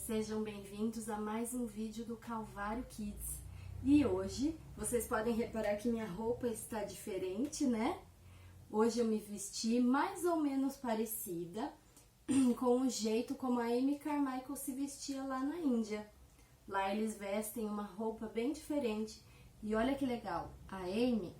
Sejam bem-vindos a mais um vídeo do Calvário Kids. E hoje, vocês podem reparar que minha roupa está diferente, né? Hoje eu me vesti mais ou menos parecida com o jeito como a Amy Carmichael se vestia lá na Índia. Lá eles vestem uma roupa bem diferente. E olha que legal, a Amy,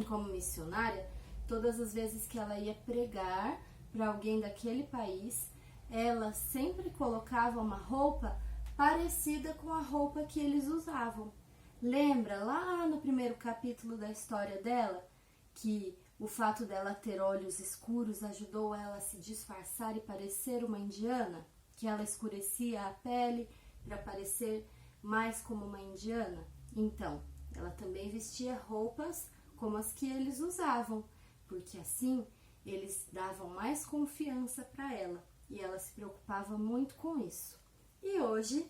como missionária, todas as vezes que ela ia pregar para alguém daquele país, ela sempre colocava uma roupa parecida com a roupa que eles usavam. Lembra lá no primeiro capítulo da história dela, que o fato dela ter olhos escuros ajudou ela a se disfarçar e parecer uma indiana? Que ela escurecia a pele para parecer mais como uma indiana? Então, ela também vestia roupas como as que eles usavam, porque assim eles davam mais confiança para ela. E ela se preocupava muito com isso. E hoje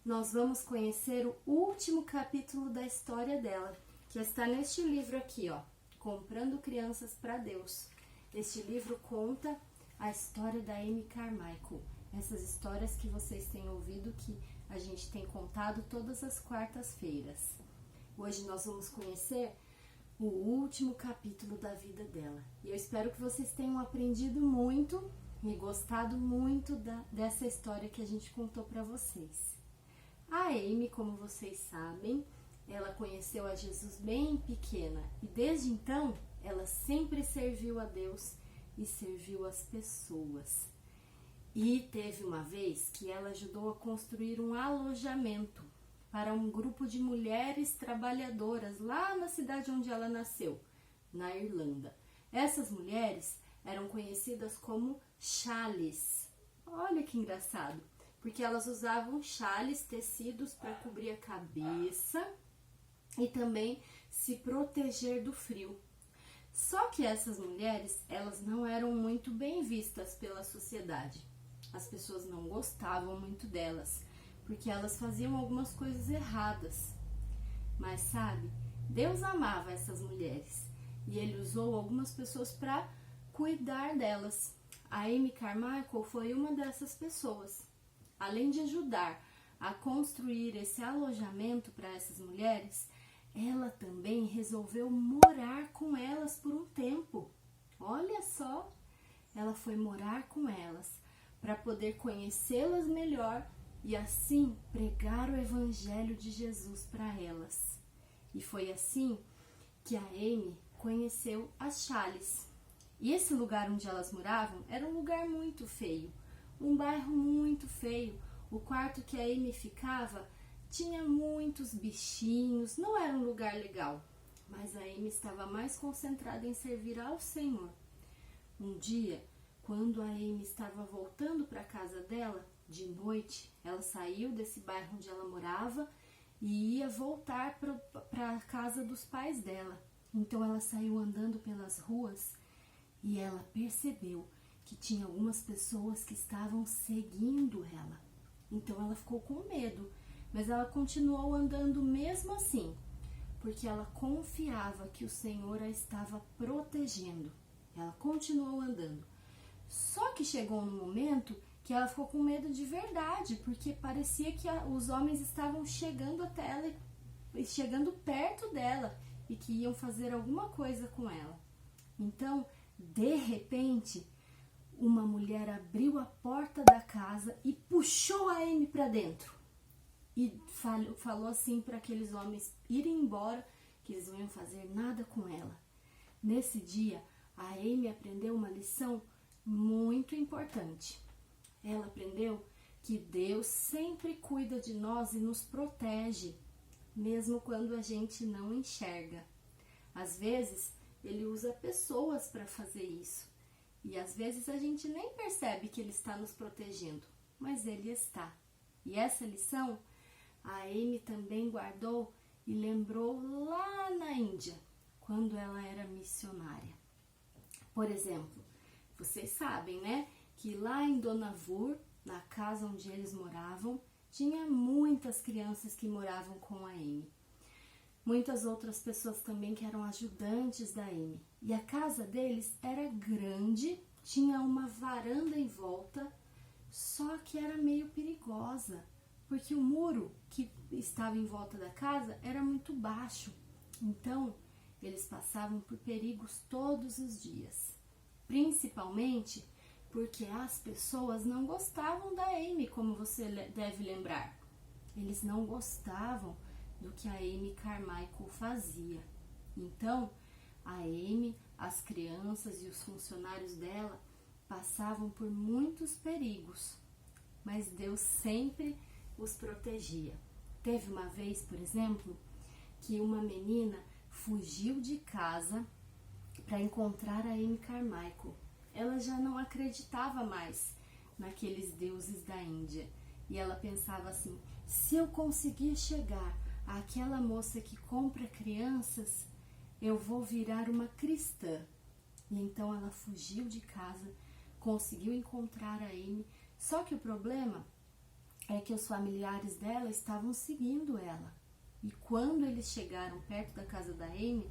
nós vamos conhecer o último capítulo da história dela, que está neste livro aqui, ó, Comprando Crianças para Deus. Este livro conta a história da Amy Carmichael. Essas histórias que vocês têm ouvido, que a gente tem contado todas as quartas-feiras. Hoje nós vamos conhecer o último capítulo da vida dela. E eu espero que vocês tenham aprendido muito e gostado muito dessa história que a gente contou para vocês. A Amy, como vocês sabem, ela conheceu a Jesus bem pequena e desde então ela sempre serviu a Deus e serviu as pessoas. E teve uma vez que ela ajudou a construir um alojamento para um grupo de mulheres trabalhadoras lá na cidade onde ela nasceu, na Irlanda. Essas mulheres eram conhecidas como chales. Olha que engraçado, porque elas usavam chales, tecidos para cobrir a cabeça e também se proteger do frio. Só que essas mulheres, elas não eram muito bem vistas pela sociedade. As pessoas não gostavam muito delas, porque elas faziam algumas coisas erradas. Mas sabe, Deus amava essas mulheres e Ele usou algumas pessoas para cuidar delas. A Amy Carmichael foi uma dessas pessoas. Além de ajudar a construir esse alojamento para essas mulheres, ela também resolveu morar com elas por um tempo. Olha só, ela foi morar com elas para poder conhecê-las melhor e assim pregar o Evangelho de Jesus para elas. E foi assim que a Amy conheceu as chales. E esse lugar onde elas moravam era um lugar muito feio, um bairro muito feio. O quarto que a Amy ficava tinha muitos bichinhos, não era um lugar legal. Mas a Amy estava mais concentrada em servir ao Senhor. Um dia, quando a Amy estava voltando para a casa dela, de noite, ela saiu desse bairro onde ela morava e ia voltar para a casa dos pais dela. Então ela saiu andando pelas ruas e ela percebeu que tinha algumas pessoas que estavam seguindo ela. Então ela ficou com medo, mas ela continuou andando mesmo assim, porque ela confiava que o Senhor a estava protegendo. Ela continuou andando. Só que chegou um momento que ela ficou com medo de verdade, porque parecia que os homens estavam chegando até ela, chegando perto dela e que iam fazer alguma coisa com ela. Então, de repente, uma mulher abriu a porta da casa e puxou a Amy para dentro. E falou assim para aqueles homens irem embora, que eles não iam fazer nada com ela. Nesse dia, a Amy aprendeu uma lição muito importante. Ela aprendeu que Deus sempre cuida de nós e nos protege, mesmo quando a gente não enxerga. Às vezes, Ele usa pessoas para fazer isso. E às vezes a gente nem percebe que Ele está nos protegendo, mas Ele está. E essa lição a Amy também guardou e lembrou lá na Índia, quando ela era missionária. Por exemplo, vocês sabem, né, que lá em Donavur, na casa onde eles moravam, tinha muitas crianças que moravam com a Amy. Muitas outras pessoas também que eram ajudantes da Amy. E a casa deles era grande, tinha uma varanda em volta, só que era meio perigosa, porque o muro que estava em volta da casa era muito baixo. Então, eles passavam por perigos todos os dias, principalmente porque as pessoas não gostavam da Amy, como você deve lembrar. Eles não gostavam do que a Amy Carmichael fazia. Então, a Amy, as crianças e os funcionários dela passavam por muitos perigos, mas Deus sempre os protegia. Teve uma vez, por exemplo, que uma menina fugiu de casa para encontrar a Amy Carmichael. Ela já não acreditava mais naqueles deuses da Índia. E ela pensava assim, se eu conseguir chegar àquela moça que compra crianças, eu vou virar uma cristã. E então ela fugiu de casa, conseguiu encontrar a Amy, só que o problema é que os familiares dela estavam seguindo ela. E quando eles chegaram perto da casa da Amy,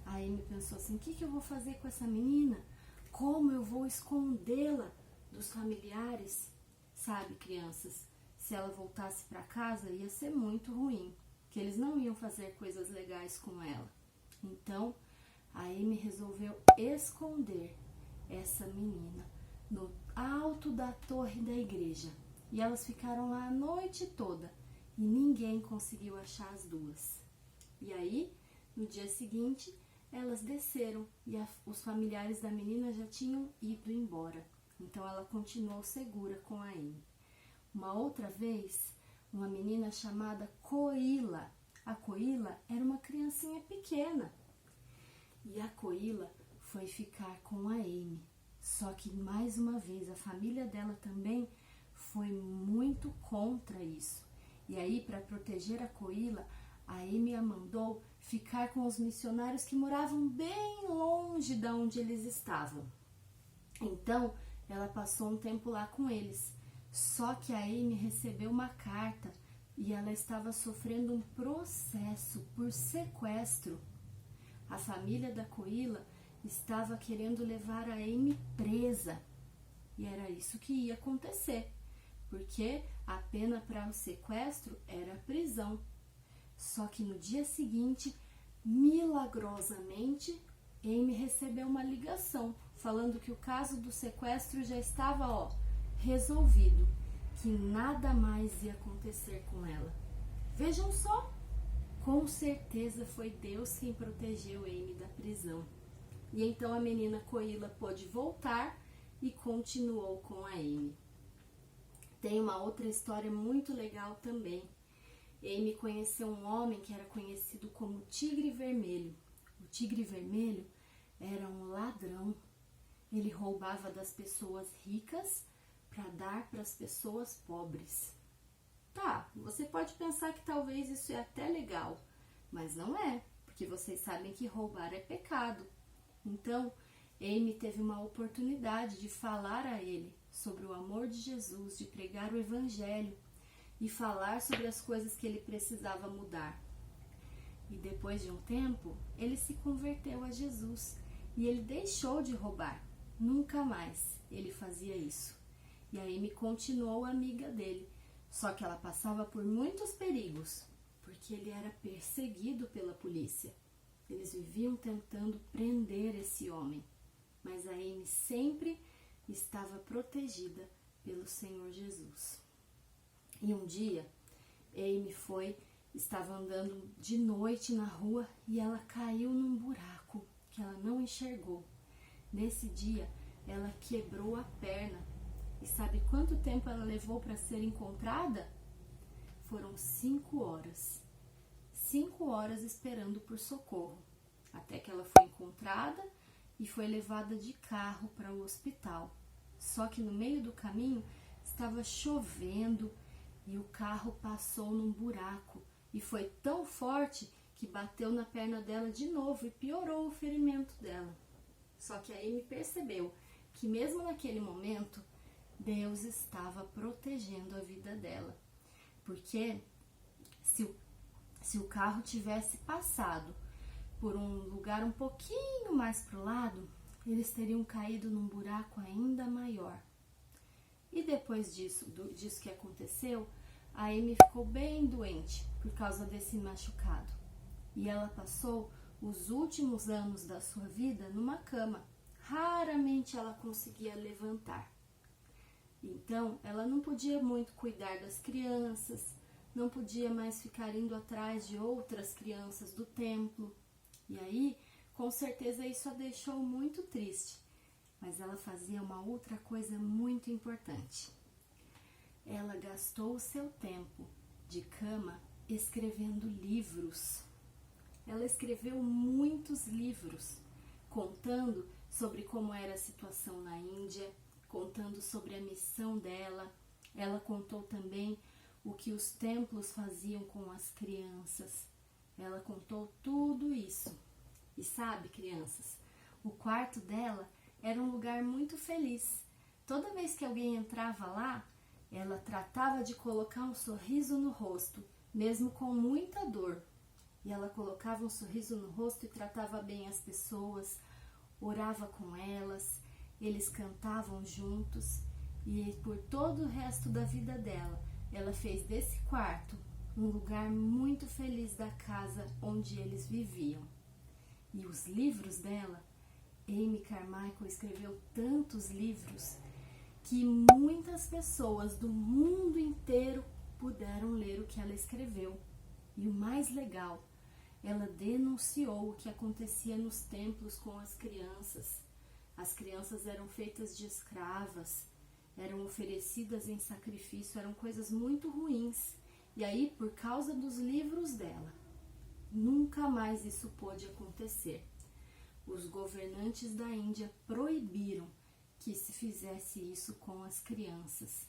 a Amy pensou assim, o que eu vou fazer com essa menina? Como eu vou escondê-la dos familiares? Sabe, crianças, se ela voltasse para casa ia ser muito ruim, que eles não iam fazer coisas legais com ela. Então, a Amy resolveu esconder essa menina no alto da torre da igreja. E elas ficaram lá a noite toda e ninguém conseguiu achar as duas. E aí, no dia seguinte, elas desceram e os familiares da menina já tinham ido embora. Então ela continuou segura com a Amy. Uma outra vez, uma menina chamada Coila. A Coila era uma criancinha pequena. E a Coila foi ficar com a Amy. Só que mais uma vez a família dela também foi muito contra isso. E aí, para proteger a Coila, a Amy a mandou ficar com os missionários que moravam bem longe de onde eles estavam. Então, ela passou um tempo lá com eles. Só que a Amy recebeu uma carta e ela estava sofrendo um processo por sequestro. A família da Coila estava querendo levar a Amy presa. E era isso que ia acontecer, porque a pena para o sequestro era prisão. Só que no dia seguinte, milagrosamente, Amy recebeu uma ligação falando que o caso do sequestro já estava, resolvido, que nada mais ia acontecer com ela. Vejam só, com certeza foi Deus quem protegeu Amy da prisão. E então a menina Coila pôde voltar e continuou com a Amy. Tem uma outra história muito legal também. Amy conheceu um homem que era conhecido como Tigre Vermelho. O Tigre Vermelho era um ladrão. Ele roubava das pessoas ricas para dar para as pessoas pobres. Tá, você pode pensar que talvez isso é até legal, mas não é, porque vocês sabem que roubar é pecado. Então, Amy teve uma oportunidade de falar a ele sobre o amor de Jesus, de pregar o evangelho e falar sobre as coisas que ele precisava mudar. E depois de um tempo, ele se converteu a Jesus e ele deixou de roubar. Nunca mais ele fazia isso. E a Amy continuou amiga dele, só que ela passava por muitos perigos, porque ele era perseguido pela polícia. Eles viviam tentando prender esse homem, mas a Amy sempre estava protegida pelo Senhor Jesus. E um dia, Amy estava andando de noite na rua e ela caiu num buraco que ela não enxergou. Nesse dia, ela quebrou a perna. E sabe quanto tempo ela levou para ser encontrada? Foram 5 horas. 5 horas esperando por socorro, até que ela foi encontrada e foi levada de carro para o hospital. Só que no meio do caminho estava chovendo e o carro passou num buraco e foi tão forte que bateu na perna dela de novo e piorou o ferimento dela. Só que a Amy percebeu que mesmo naquele momento Deus estava protegendo a vida dela, porque se o carro tivesse passado por um lugar um pouquinho mais para o lado, eles teriam caído num buraco ainda maior. E depois disso que aconteceu, a Amy ficou bem doente por causa desse machucado. E ela passou os últimos anos da sua vida numa cama. Raramente ela conseguia levantar. Então, ela não podia muito cuidar das crianças, não podia mais ficar indo atrás de outras crianças do templo. E aí, com certeza, isso a deixou muito triste. Mas ela fazia uma outra coisa muito importante. Ela gastou o seu tempo de cama escrevendo livros. Ela escreveu muitos livros, contando sobre como era a situação na Índia, contando sobre a missão dela. Ela contou também o que os templos faziam com as crianças. Ela contou tudo isso. E sabe, crianças, o quarto dela era um lugar muito feliz. Toda vez que alguém entrava lá, ela tratava de colocar um sorriso no rosto, mesmo com muita dor. E ela colocava um sorriso no rosto e tratava bem as pessoas, orava com elas, eles cantavam juntos. E por todo o resto da vida dela, ela fez desse quarto um lugar muito feliz da casa onde eles viviam. E os livros dela, Amy Carmichael escreveu tantos livros que muitas pessoas do mundo inteiro puderam ler o que ela escreveu. E o mais legal, ela denunciou o que acontecia nos templos com as crianças. As crianças eram feitas de escravas, eram oferecidas em sacrifício, eram coisas muito ruins. E aí, por causa dos livros dela, nunca mais isso pôde acontecer. Os governantes da Índia proibiram que se fizesse isso com as crianças.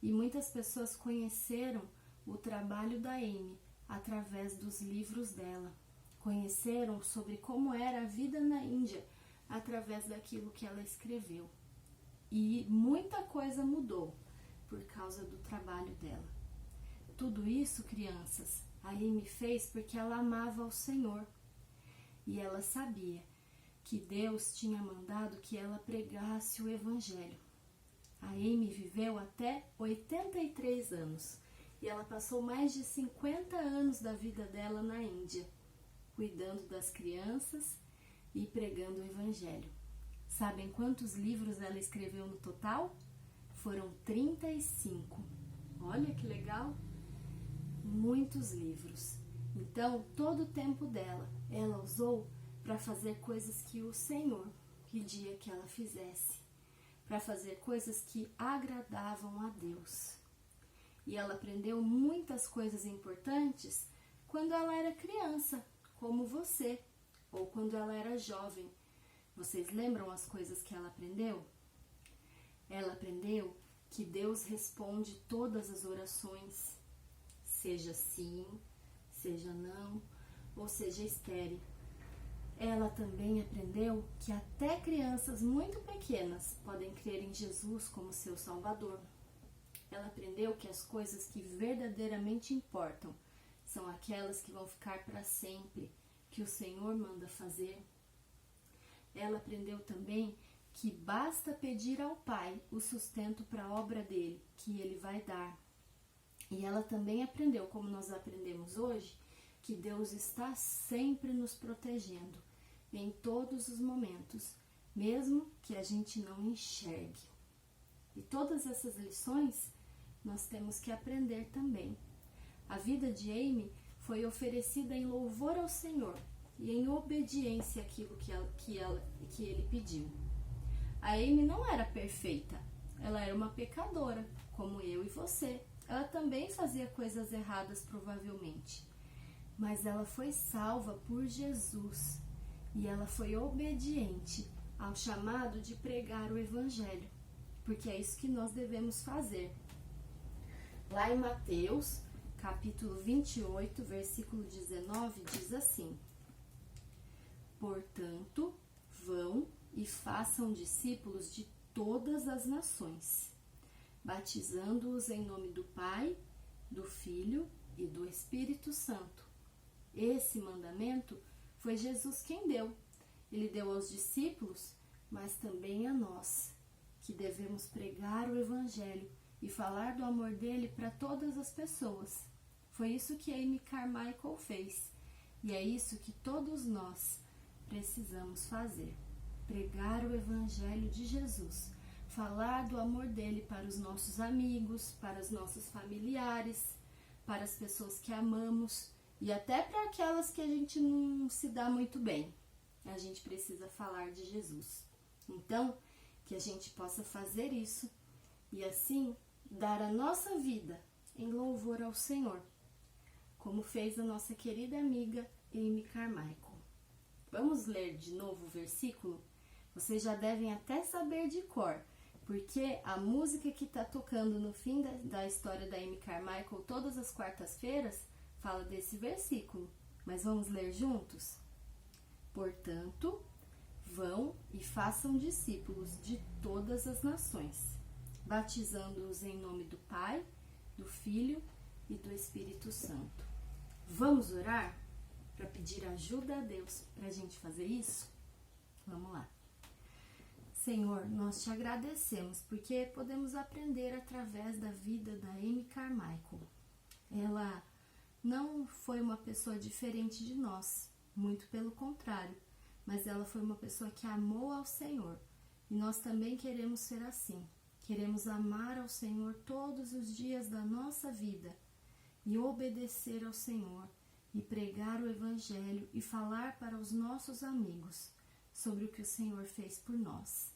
E muitas pessoas conheceram o trabalho da Amy através dos livros dela. Conheceram sobre como era a vida na Índia através daquilo que ela escreveu. E muita coisa mudou por causa do trabalho dela. Tudo isso, crianças, a Amy fez porque ela amava ao Senhor. E ela sabia que Deus tinha mandado que ela pregasse o Evangelho. A Amy viveu até 83 anos e ela passou mais de 50 anos da vida dela na Índia, cuidando das crianças e pregando o Evangelho. Sabem quantos livros ela escreveu no total? Foram 35. Olha que legal! Muitos livros. Então, todo o tempo dela, ela usou para fazer coisas que o Senhor pedia que ela fizesse, para fazer coisas que agradavam a Deus. E ela aprendeu muitas coisas importantes quando ela era criança, como você, ou quando ela era jovem. Vocês lembram as coisas que ela aprendeu? Ela aprendeu que Deus responde todas as orações, seja sim, seja não, ou seja estéril. Ela também aprendeu que até crianças muito pequenas podem crer em Jesus como seu Salvador. Ela aprendeu que as coisas que verdadeiramente importam são aquelas que vão ficar para sempre, que o Senhor manda fazer. Ela aprendeu também que basta pedir ao Pai o sustento para a obra dele, que ele vai dar. E ela também aprendeu, como nós aprendemos hoje, que Deus está sempre nos protegendo, em todos os momentos, mesmo que a gente não enxergue. E todas essas lições nós temos que aprender também. A vida de Amy foi oferecida em louvor ao Senhor e em obediência àquilo que ele pediu. A Amy não era perfeita, ela era uma pecadora, como eu e você. Ela também fazia coisas erradas, provavelmente. Mas ela foi salva por Jesus e ela foi obediente ao chamado de pregar o Evangelho, porque é isso que nós devemos fazer. Lá em Mateus, capítulo 28, versículo 19, diz assim: Portanto, vão e façam discípulos de todas as nações, batizando-os em nome do Pai, do Filho e do Espírito Santo. Esse mandamento foi Jesus quem deu. Ele deu aos discípulos, mas também a nós, que devemos pregar o Evangelho e falar do amor dele para todas as pessoas. Foi isso que Amy Carmichael fez, e é isso que todos nós precisamos fazer. Pregar o Evangelho de Jesus, falar do amor dele para os nossos amigos, para os nossos familiares, para as pessoas que amamos e até para aquelas que a gente não se dá muito bem. A gente precisa falar de Jesus. Então, que a gente possa fazer isso e assim dar a nossa vida em louvor ao Senhor, como fez a nossa querida amiga Amy Carmichael. Vamos ler de novo o versículo? Vocês já devem até saber de cor, porque a música que está tocando no fim da história da Amy Carmichael todas as quartas-feiras fala desse versículo. Mas vamos ler juntos? Portanto, vão e façam discípulos de todas as nações, batizando-os em nome do Pai, do Filho e do Espírito Santo. Vamos orar para pedir ajuda a Deus para a gente fazer isso? Vamos lá. Senhor, nós te agradecemos porque podemos aprender através da vida da Amy Carmichael. Ela não foi uma pessoa diferente de nós, muito pelo contrário, mas ela foi uma pessoa que amou ao Senhor. E nós também queremos ser assim. Queremos amar ao Senhor todos os dias da nossa vida e obedecer ao Senhor e pregar o Evangelho e falar para os nossos amigos sobre o que o Senhor fez por nós.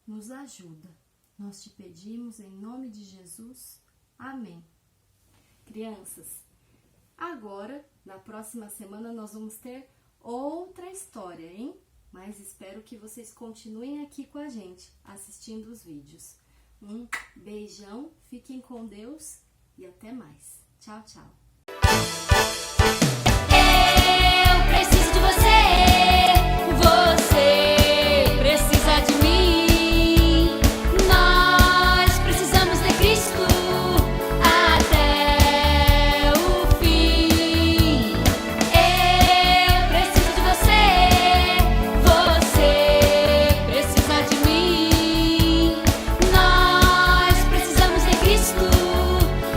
Nos ajuda. Nós te pedimos em nome de Jesus. Amém. Crianças, agora, na próxima semana, nós vamos ter outra história, hein? Mas espero que vocês continuem aqui com a gente, assistindo os vídeos. Um beijão, fiquem com Deus e até mais. Tchau, tchau. Eu preciso de você, você precisa de mim. Nós precisamos de Cristo até o fim. Eu preciso de você, você precisa de mim. Nós precisamos de Cristo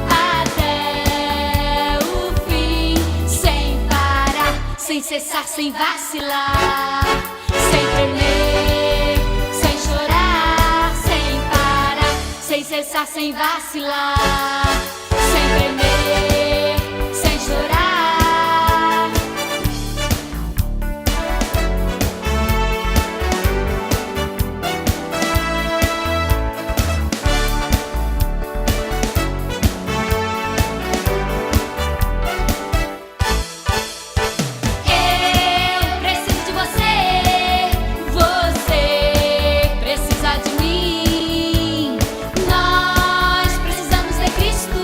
até o fim, sem parar, sem cessar, sem vacilar, sem tremer, sem chorar, sem parar, sem cessar, sem vacilar, sem tremer, sem chorar. Eu preciso de você, você precisa de mim. Nós precisamos de Cristo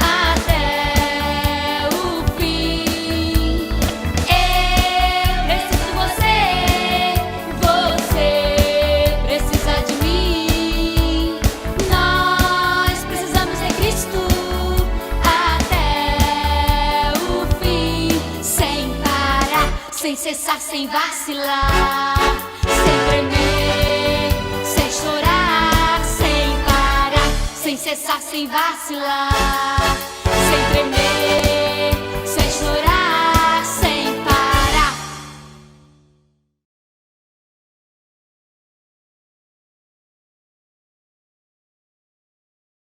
até o fim. Eu preciso de você, você precisa de mim. Nós precisamos de Cristo até o fim, sem parar, sem cessar, sem vacilar, sem tremer, sem chorar, sem parar, sem cessar, sem vacilar, sem tremer.